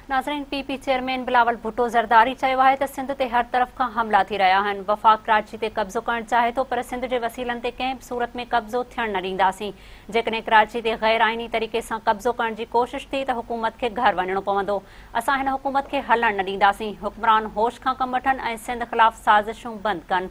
नाज़रीन, PP chairman Bilawal Bhutto Zardari चयो आहे त सिंध ते हर तरफ़ खां हमला थी रहिया आहिनि। वफ़ाक़ कराची ते कब्ज़ो करणु चाहे थो, पर सिंध जे वसीलनि ते कंहिं बि सूरत में कब्ज़ो थियण न ॾींदासीं। जेकॾहिं कराची ते ग़ैर आइनी तरीक़े सां कब्ज़ो करण जी कोशिश थी त हुकूमत खे घर वञणो पवंदो। असां हिन हुकूमत खे हलण न ॾींदासीं। हुक्मरान होश खां कमु वठनि ऐं सिंध ख़िलाफ़ साज़िशूं बंदि कनि।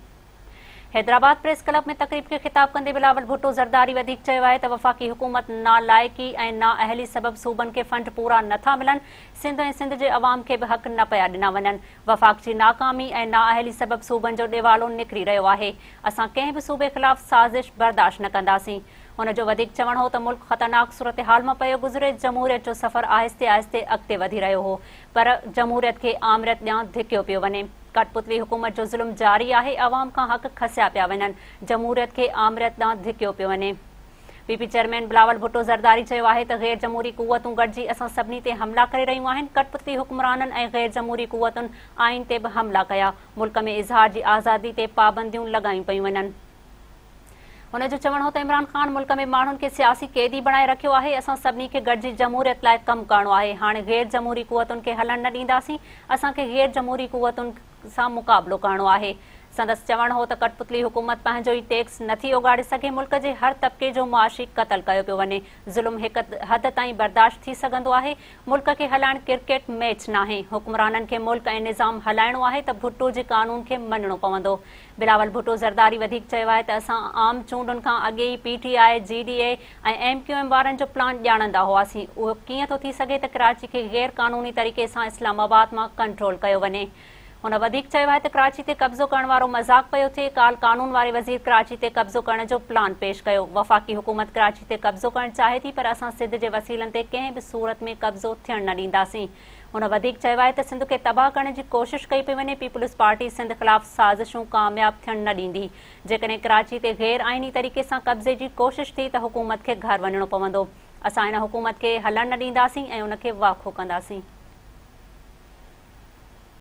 हैदराबाद प्रेस क्लब में तक़रीब खे ख़िताब कंदे बिलावल भुट्टो ज़रदारी वधीक चयो आहे त वफ़ाक़ी हुकूमत नालाइकी ऐं नाअहली सबब सूबनि खे फंड पूरा नथा मिलनि। सिंध ऐं सिंध जे अवाम खे बि हक़ न पिया ॾिना वञनि। वफ़ाक़ जी नाकामी ऐं नाअहली सबब सूबनि जो ॾेवालो निकिरी रहियो आहे। असां कंहिं बि सूबे ख़िलाफ़ साज़िश बर्दाश्त न कंदासीं। हुन जो वधीक चवणु हो त मुल्क ख़तरनाक सूरत-हाल मां पियो गुज़रे। जमहूरियत जो सफ़र आहिस्ते आहिस्ते अॻिते वधी रहियो हो, पर जमहूरियत खे आमरियत ॾियां धिकियो पियो वञे। कठपुतली हुकूमत जो ज़ुल्म जारी आहे। अवाम खां हक़ खसिया पिया वञनि। जमहूरियत खे आमरियत ॾांहुं धिकियो पियो वञे। पीपी चेयरमैन बिलावल भुट्टो ज़रदारी चयो आहे त ग़ैर जमहूरी क़ुवतूं गॾिजी असां सभिनी ते हमला करे रहियूं आहिनि। कठपुतली हुक्मराननि ऐं ग़ैर जमहूरी क़ुवतुनि आइन ते बि हमला कया। मुल्क में इज़हार जी आज़ादी ते पाबंदियूं लॻायूं पयूं वञनि। हुन जो चवणु हो त इमरान ख़ान मुल्क में माण्हुनि खे सियासी क़ैदी बणाए रखियो आहे। असां सभिनी खे गॾिजी जमहूरियत लाइ कमु करणो आहे। हाणे ग़ैर जमहूरी क़ुवतुनि खे हलण न ॾींदासीं। असांखे ग़ैर जमहूरी क़ुवतुनि सां मुक़ाबिलो करणो आहे। संदसि चवणु हो त कठपुतली हुकूमत पंहिंजो ई टैक्स नथी उगाड़े सघे। मुल्क जे हर तबिके जो मुआशी क़तल कयो पियो वञे। ज़ुल्म हिक हद ताईं बर्दाश्त थी सघंदो आहे। मुल्क खे हलाइण क्रिकेट मैच नाहे। हुक्मराननि खे मुल्क ऐं निज़ाम हलाइणो आहे त भुट्टो जे कानून खे मञणो पवंदो। बिलावल भुट्टो ज़रदारी वधीक चयो आहे त असां आम चूंडुनि खां अॻे ई PTI, GDA ऐं MQM वारनि जो प्लान ॼाणंदा हुआसीं। उहो कीअं थो थी सघे त कराची खे ग़ैर क़ानूनी तरीक़े सां इस्लामाबाद मां कंट्रोल कयो वञे। हुन वधीक चयो आहे त कराची ते कब्ज़ो करण वारो मज़ाक़ पियो थिए। कानून वारे वज़ीर कराची ते कब्ज़ो करण जो प्लान पेश कयो। वफ़ाक़ी हुकूमत कराची ते कब्ज़ो करणु चाहे थी, पर असां सिंध जे वसीलनि ते कंहिं बि सूरत में कब्ज़ो थियण न ॾींदासीं। हुन वधीक चयो आहे त सिंध खे तबाह करण जी कोशिश कई पई वञे। पीपुल्स पार्टी सिंध ख़िलाफ़ साज़िशूं कामयाब थियण न ॾींदी। जेकॾहिं कराची ते ग़ैर आइनी तरीक़े सां कब्ज़े जी कोशिश थी त हुकूमत खे घर वञणो पवंदो। असां हिन हुकूमत खे हलण न ॾींदासीं ऐं उन खे वाखो कंदासीं।